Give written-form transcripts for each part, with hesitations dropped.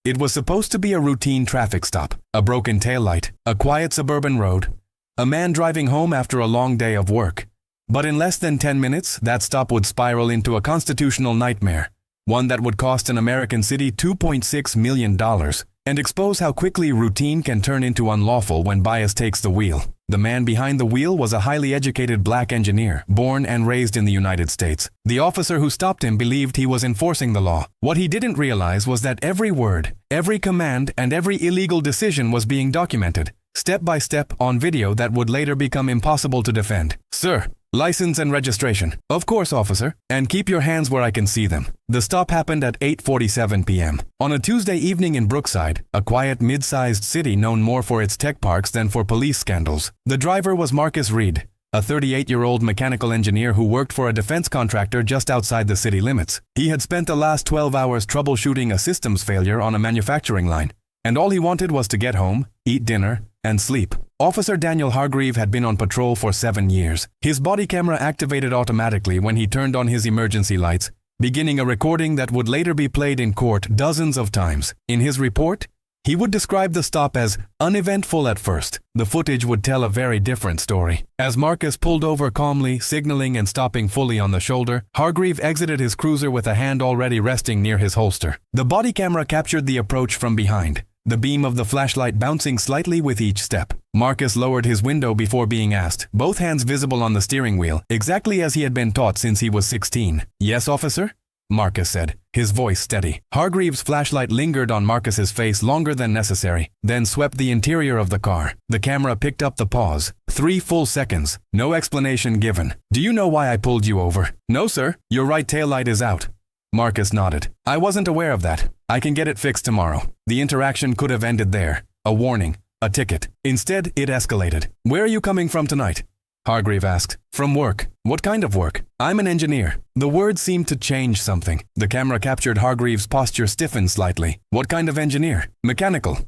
It was supposed to be a routine traffic stop, a broken taillight, a quiet suburban road, a man driving home after a long day of work. But in less than 10 minutes, that stop would spiral into a constitutional nightmare, one that would cost an American city $2.6 million, and expose how quickly routine can turn into unlawful when bias takes the wheel. The man behind the wheel was a highly educated black engineer, born and raised in the United States. The officer who stopped him believed he was enforcing the law. What he didn't realize was that every word, every command, and every illegal decision was being documented, step by step, on video that would later become impossible to defend. "Sir, license and registration." "Of course, officer. And keep your hands where I can see them." The stop happened at 8:47 p.m. on a Tuesday evening in Brookside, a quiet mid-sized city known more for its tech parks than for police scandals. The driver was Marcus Reed, a 38-year-old mechanical engineer who worked for a defense contractor just outside the city limits. He had spent the last 12 hours troubleshooting a systems failure on a manufacturing line, and all he wanted was to get home, eat dinner, and sleep. Officer Daniel Hargreave had been on patrol for 7 years. His body camera activated automatically when he turned on his emergency lights, beginning a recording that would later be played in court dozens of times. In his report, he would describe the stop as uneventful at first. The footage would tell a very different story. As Marcus pulled over calmly, signaling and stopping fully on the shoulder, Hargreave exited his cruiser with a hand already resting near his holster. The body camera captured the approach from behind, the beam of the flashlight bouncing slightly with each step. Marcus lowered his window before being asked, both hands visible on the steering wheel, exactly as he had been taught since he was 16. "Yes, officer?" Marcus said, his voice steady. Hargreave's flashlight lingered on Marcus's face longer than necessary, then swept the interior of the car. The camera picked up the pause. 3 full seconds. No explanation given. "Do you know why I pulled you over?" "No, sir. Your right taillight is out." Marcus nodded. "I wasn't aware of that. I can get it fixed tomorrow." The interaction could have ended there. A warning. A ticket. Instead, it escalated. "Where are you coming from tonight?" Hargreave asked. "From work." "What kind of work?" "I'm an engineer." The words seemed to change something. The camera captured Hargreave's posture stiffened slightly. "What kind of engineer?" "Mechanical."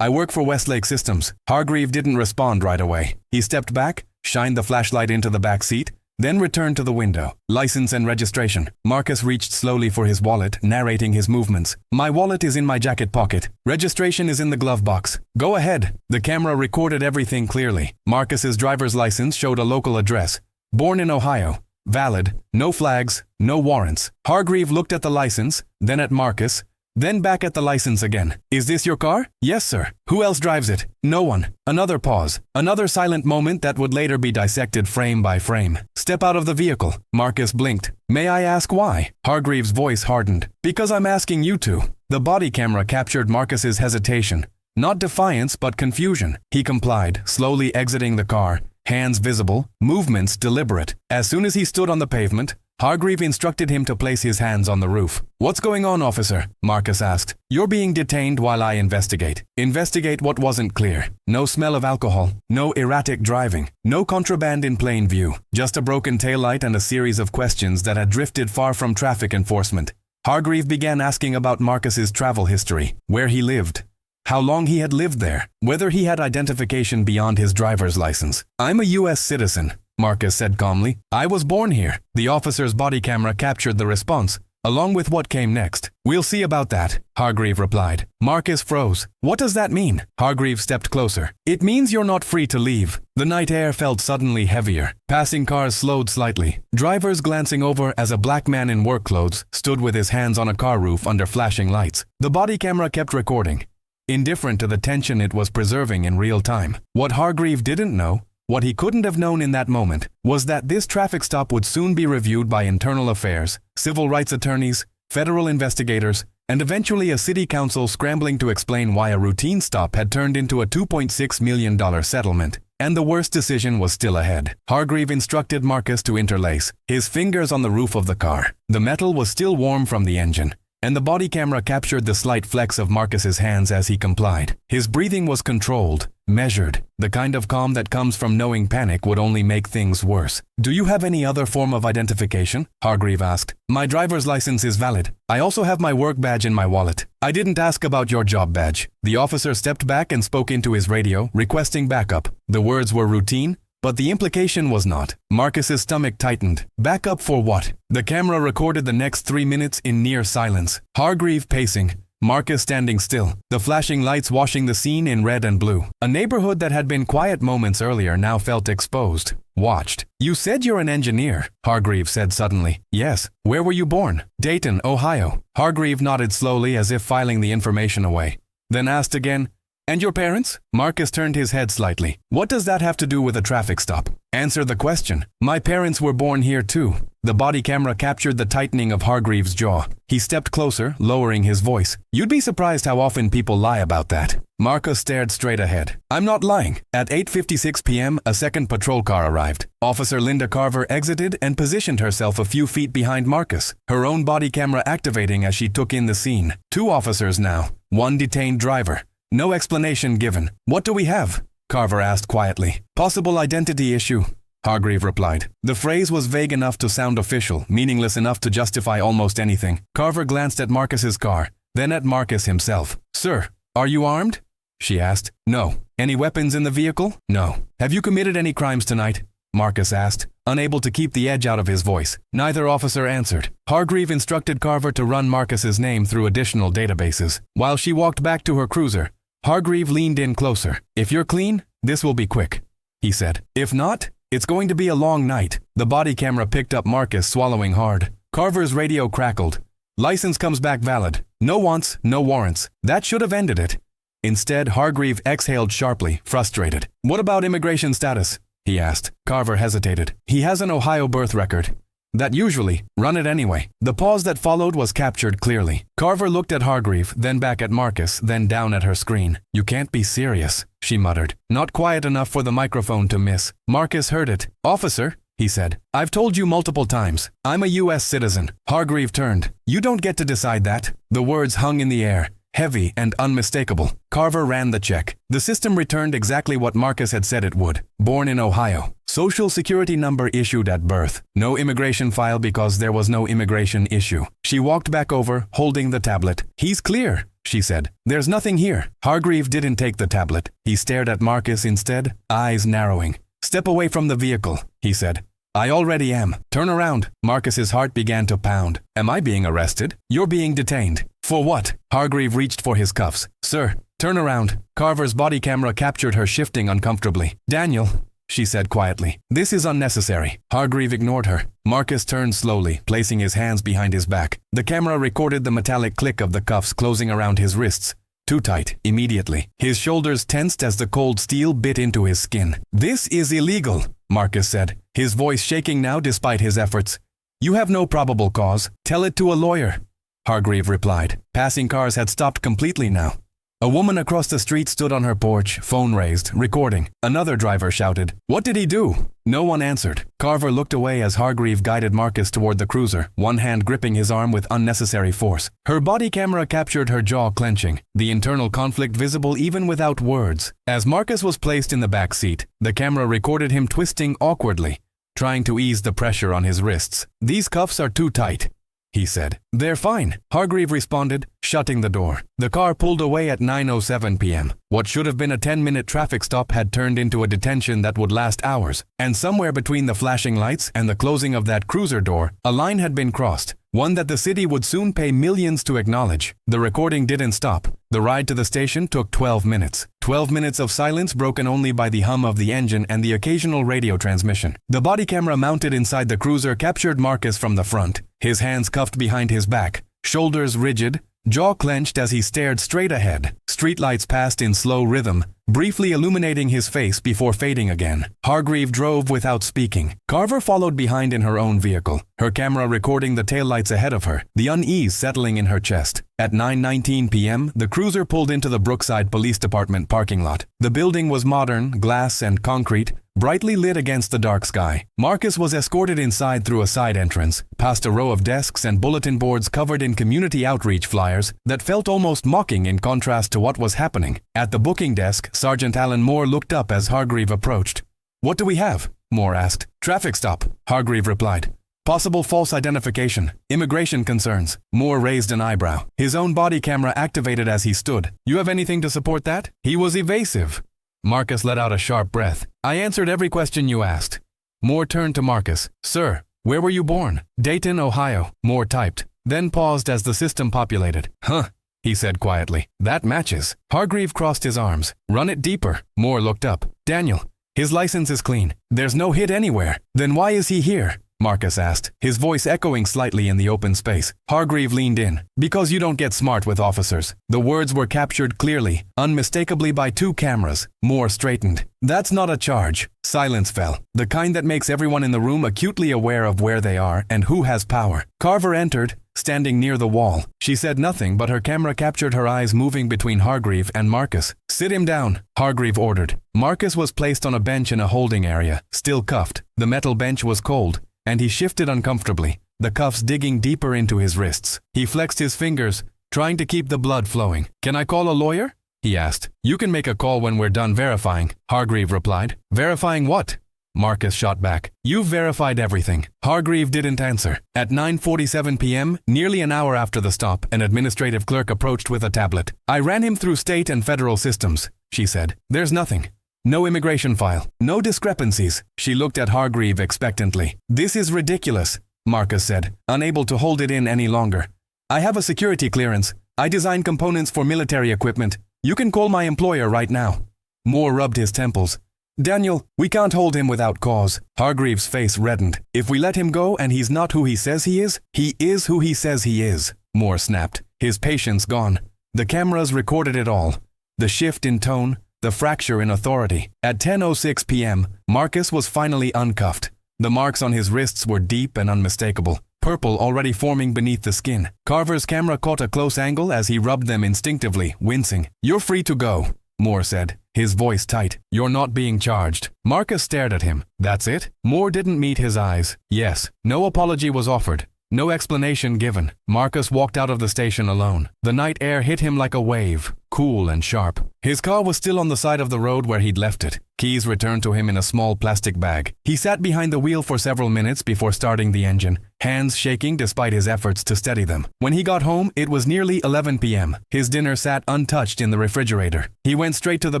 "I work for Westlake Systems." Hargreave didn't respond right away. He stepped back, shined the flashlight into the back seat, then returned to the window. "License and registration." Marcus reached slowly for his wallet, narrating his movements. "My wallet is in my jacket pocket. Registration is in the glove box." "Go ahead." The camera recorded everything clearly. Marcus's driver's license showed a local address. Born in Ohio. Valid. No flags. No warrants. Hargreave looked at the license, then at Marcus, then back at the license again. "Is this your car?" "Yes, sir." "Who else drives it?" "No one." Another pause. Another silent moment that would later be dissected frame by frame. "Step out of the vehicle." Marcus blinked. "May I ask why?" Hargreave's voice hardened. "Because I'm asking you to." The body camera captured Marcus's hesitation. Not defiance, but confusion. He complied, slowly exiting the car, hands visible, movements deliberate. As soon as he stood on the pavement, Hargreave instructed him to place his hands on the roof. "What's going on, officer?" Marcus asked. "You're being detained while I investigate." Investigate what wasn't clear. No smell of alcohol, no erratic driving, no contraband in plain view, just a broken taillight and a series of questions that had drifted far from traffic enforcement. Hargreave began asking about Marcus's travel history, where he lived, how long he had lived there, whether he had identification beyond his driver's license. "I'm a U.S. citizen," Marcus said calmly. "I was born here." The officer's body camera captured the response, along with what came next. "We'll see about that," Hargreave replied. Marcus froze. "What does that mean?" Hargreave stepped closer. "It means you're not free to leave." The night air felt suddenly heavier. Passing cars slowed slightly, drivers glancing over as a black man in work clothes stood with his hands on a car roof under flashing lights. The body camera kept recording, indifferent to the tension it was preserving in real time. What Hargreave didn't know, what he couldn't have known in that moment, was that this traffic stop would soon be reviewed by internal affairs, civil rights attorneys, federal investigators, and eventually a city council scrambling to explain why a routine stop had turned into a $2.6 million settlement. And the worst decision was still ahead. Hargreave instructed Marcus to interlace, his fingers on the roof of the car. The metal was still warm from the engine, and the body camera captured the slight flex of Marcus's hands as he complied. His breathing was controlled, measured, the kind of calm that comes from knowing panic would only make things worse. "Do you have any other form of identification?" Hargreave asked. "My driver's license is valid. I also have my work badge in my wallet." "I didn't ask about your job badge." The officer stepped back and spoke into his radio, requesting backup. The words were routine, but the implication was not. Marcus's stomach tightened. Backup for what? The camera recorded the next 3 minutes in near silence. Hargreave pacing, Marcus standing still, the flashing lights washing the scene in red and blue. A neighborhood that had been quiet moments earlier now felt exposed, watched. "You said you're an engineer," Hargreaves said suddenly. "Yes. Where were you born?" "Dayton, Ohio." Hargreaves nodded slowly as if filing the information away. Then asked again, "And your parents?" Marcus turned his head slightly. "What does that have to do with a traffic stop?" "Answer the question." "My parents were born here too." The body camera captured the tightening of Hargreaves' jaw. He stepped closer, lowering his voice. "You'd be surprised how often people lie about that." Marcus stared straight ahead. "I'm not lying." At 8:56 p.m., a second patrol car arrived. Officer Linda Carver exited and positioned herself a few feet behind Marcus, her own body camera activating as she took in the scene. 2 officers now, 1 detained driver. No explanation given. "What do we have?" Carver asked quietly. "Possible identity issue," Hargreaves replied. The phrase was vague enough to sound official, meaningless enough to justify almost anything. Carver glanced at Marcus's car, then at Marcus himself. "Sir, are you armed?" she asked. "No." "Any weapons in the vehicle?" "No." "Have you committed any crimes tonight?" Marcus asked, unable to keep the edge out of his voice. Neither officer answered. Hargreaves instructed Carver to run Marcus's name through additional databases. While she walked back to her cruiser, Hargreaves leaned in closer. "If you're clean, this will be quick," he said. "If not, it's going to be a long night." The body camera picked up Marcus swallowing hard. Carver's radio crackled. "License comes back valid. No wants, no warrants. That should have ended it." Instead, Hargreaves exhaled sharply, frustrated. "What about immigration status?" he asked. Carver hesitated. "He has an Ohio birth record." "That usually. Run it anyway." The pause that followed was captured clearly. Carver looked at Hargreaves, then back at Marcus, then down at her screen. "You can't be serious," she muttered. Not quiet enough for the microphone to miss. Marcus heard it. "Officer," he said, "I've told you multiple times. I'm a U.S. citizen." Hargreaves turned. "You don't get to decide that." The words hung in the air, heavy and unmistakable. Carver ran the check. The system returned exactly what Marcus had said it would. Born in Ohio. Social security number issued at birth. No immigration file because there was no immigration issue. She walked back over, holding the tablet. "He's clear," she said. "There's nothing here." Hargreaves didn't take the tablet. He stared at Marcus instead, eyes narrowing. "Step away from the vehicle," he said. "I already am." "Turn around." Marcus's heart began to pound. "Am I being arrested?" "You're being detained." "For what?" Hargreaves reached for his cuffs. "Sir, turn around." Carver's body camera captured her shifting uncomfortably. "Daniel," she said quietly, "this is unnecessary." Hargreaves ignored her. Marcus turned slowly, placing his hands behind his back. The camera recorded the metallic click of the cuffs closing around his wrists. Too tight, immediately. His shoulders tensed as the cold steel bit into his skin. "This is illegal," Marcus said, his voice shaking now despite his efforts. "You have no probable cause. Tell it to a lawyer," Hargreaves replied. Passing cars had stopped completely now. A woman across the street stood on her porch, phone raised, recording. Another driver shouted, "What did he do?" No one answered. Carver looked away as Hargreaves guided Marcus toward the cruiser, one hand gripping his arm with unnecessary force. Her body camera captured her jaw clenching, the internal conflict visible even without words. As Marcus was placed in the back seat, the camera recorded him twisting awkwardly, trying to ease the pressure on his wrists. "These cuffs are too tight," he said. "They're fine," Hargreaves responded, shutting the door. The car pulled away at 9:07 p.m. What should have been a 10-minute traffic stop had turned into a detention that would last hours. And somewhere between the flashing lights and the closing of that cruiser door, a line had been crossed, one that the city would soon pay millions to acknowledge. The recording didn't stop. The ride to the station took 12 minutes. 12 minutes of silence broken only by the hum of the engine and the occasional radio transmission. The body camera mounted inside the cruiser captured Marcus from the front, his hands cuffed behind his back, shoulders rigid, jaw clenched as he stared straight ahead. Streetlights passed in slow rhythm, briefly illuminating his face before fading again. Hargreaves drove without speaking. Carver followed behind in her own vehicle, her camera recording the taillights ahead of her, the unease settling in her chest. At 9:19 p.m., the cruiser pulled into the Brookside Police Department parking lot. The building was modern, glass and concrete, brightly lit against the dark sky. Marcus was escorted inside through a side entrance, past a row of desks and bulletin boards covered in community outreach flyers that felt almost mocking in contrast to what was happening. At the booking desk, Sergeant Alan Moore looked up as Hargreaves approached. "What do we have?" Moore asked. "Traffic stop," Hargreaves replied. "Possible false identification. Immigration concerns." Moore raised an eyebrow. His own body camera activated as he stood. "You have anything to support that?" He was evasive. Marcus let out a sharp breath. "I answered every question you asked." Moore turned to Marcus. "Sir, where were you born?" "Dayton, Ohio," Moore typed, then paused as the system populated. "Huh. he said quietly. That matches. Hargreave crossed his arms. Run it deeper. Moore looked up. Daniel, his license is clean. There's no hit anywhere. Then why is he here? Marcus asked, his voice echoing slightly in the open space. Hargreave leaned in. Because you don't get smart with officers. The words were captured clearly, unmistakably by 2 cameras. Moore straightened. That's not a charge. Silence fell, the kind that makes everyone in the room acutely aware of where they are and who has power. Carver entered, standing near the wall. She said nothing, but her camera captured her eyes moving between Hargreave and Marcus. Sit him down, Hargreave ordered. Marcus was placed on a bench in a holding area, still cuffed. The metal bench was cold, and he shifted uncomfortably, the cuffs digging deeper into his wrists. He flexed his fingers, trying to keep the blood flowing. Can I call a lawyer? He asked. You can make a call when we're done verifying, Hargreave replied. Verifying what? Marcus shot back. You've verified everything. Hargreave didn't answer. At 9:47 p.m., nearly an hour after the stop, an administrative clerk approached with a tablet. I ran him through state and federal systems, she said. There's nothing. No immigration file. No discrepancies. She looked at Hargreave expectantly. This is ridiculous, Marcus said, unable to hold it in any longer. I have a security clearance. I design components for military equipment. You can call my employer right now. Moore rubbed his temples. Daniel, we can't hold him without cause. Hargreave's face reddened. If we let him go and he's not who he says he is who he says he is, Moore snapped, his patience gone. The cameras recorded it all. The shift in tone, the fracture in authority. At 10:06 p.m., Marcus was finally uncuffed. The marks on his wrists were deep and unmistakable, purple already forming beneath the skin. Carver's camera caught a close angle as he rubbed them instinctively, wincing. You're free to go, Moore said, his voice tight. You're not being charged. Marcus stared at him. That's it? Moore didn't meet his eyes. Yes. No apology was offered. No explanation given. Marcus walked out of the station alone. The night air hit him like a wave, cool and sharp. His car was still on the side of the road where he'd left it. Keys returned to him in a small plastic bag. He sat behind the wheel for several minutes before starting the engine, hands shaking despite his efforts to steady them. When he got home, it was nearly 11 p.m. His dinner sat untouched in the refrigerator. He went straight to the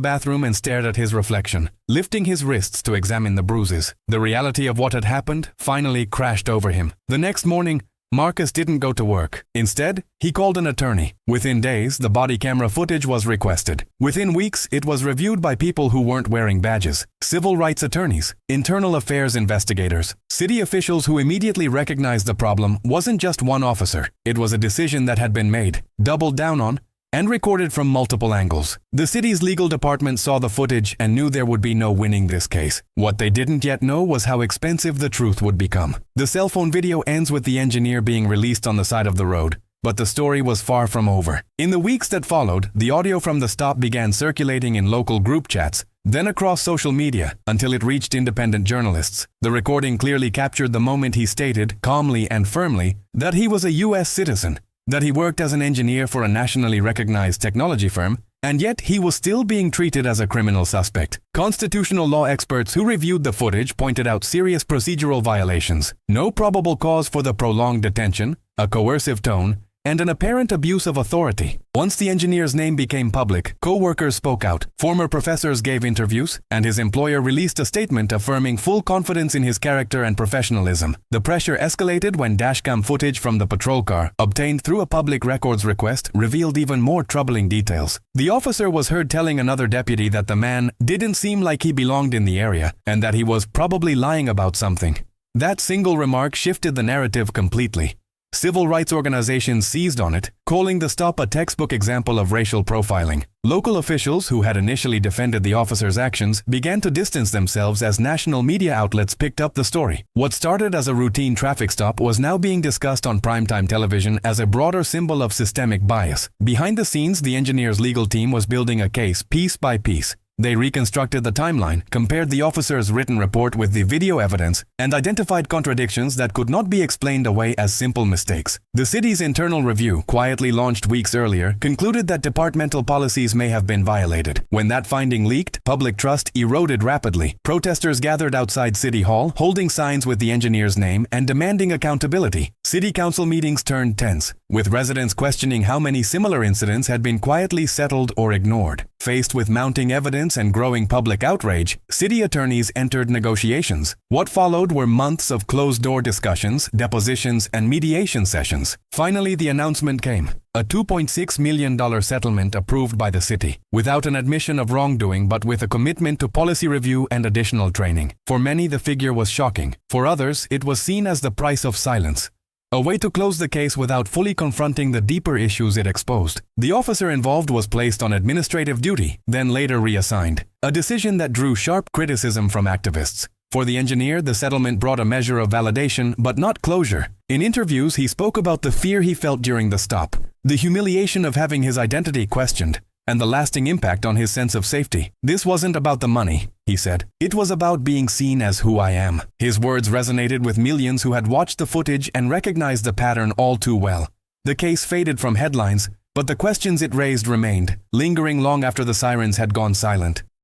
bathroom and stared at his reflection, lifting his wrists to examine the bruises. The reality of what had happened finally crashed over him. The next morning, Marcus didn't go to work. Instead, he called an attorney. Within days, the body camera footage was requested. Within weeks, it was reviewed by people who weren't wearing badges. Civil rights attorneys, internal affairs investigators, city officials who immediately recognized the problem wasn't just one officer. It was a decision that had been made, doubled down on, and recorded from multiple angles. The city's legal department saw the footage and knew there would be no winning this case. What they didn't yet know was how expensive the truth would become. The cell phone video ends with the engineer being released on the side of the road, but the story was far from over. In the weeks that followed, the audio from the stop began circulating in local group chats, then across social media, until it reached independent journalists. The recording clearly captured the moment he stated, calmly and firmly, that he was a U.S. citizen, that he worked as an engineer for a nationally recognized technology firm, and yet he was still being treated as a criminal suspect. Constitutional law experts who reviewed the footage pointed out serious procedural violations, no probable cause for the prolonged detention, a coercive tone, and an apparent abuse of authority. Once the engineer's name became public, co-workers spoke out, former professors gave interviews, and his employer released a statement affirming full confidence in his character and professionalism. The pressure escalated when dashcam footage from the patrol car, obtained through a public records request, revealed even more troubling details. The officer was heard telling another deputy that the man didn't seem like he belonged in the area, and that he was probably lying about something. That single remark shifted the narrative completely. Civil rights organizations seized on it, calling the stop a textbook example of racial profiling. Local officials who had initially defended the officer's actions began to distance themselves as national media outlets picked up the story. What started as a routine traffic stop was now being discussed on primetime television as a broader symbol of systemic bias. Behind the scenes, the engineer's legal team was building a case piece by piece. They reconstructed the timeline, compared the officer's written report with the video evidence, and identified contradictions that could not be explained away as simple mistakes. The city's internal review, quietly launched weeks earlier, concluded that departmental policies may have been violated. When that finding leaked, public trust eroded rapidly. Protesters gathered outside City Hall, holding signs with the engineer's name and demanding accountability. City council meetings turned tense, with residents questioning how many similar incidents had been quietly settled or ignored. Faced with mounting evidence and growing public outrage, city attorneys entered negotiations. What followed were months of closed-door discussions, depositions, and mediation sessions. Finally, the announcement came. A $2.6 million settlement approved by the city, without an admission of wrongdoing but with a commitment to policy review and additional training. For many, the figure was shocking. For others, it was seen as the price of silence. A way to close the case without fully confronting the deeper issues it exposed. The officer involved was placed on administrative duty, then later reassigned, a decision that drew sharp criticism from activists. For the engineer, the settlement brought a measure of validation, but not closure. In interviews, he spoke about the fear he felt during the stop, the humiliation of having his identity questioned, and the lasting impact on his sense of safety. This wasn't about the money, he said. It was about being seen as who I am. His words resonated with millions who had watched the footage and recognized the pattern all too well. The case faded from headlines, but the questions it raised remained, lingering long after the sirens had gone silent.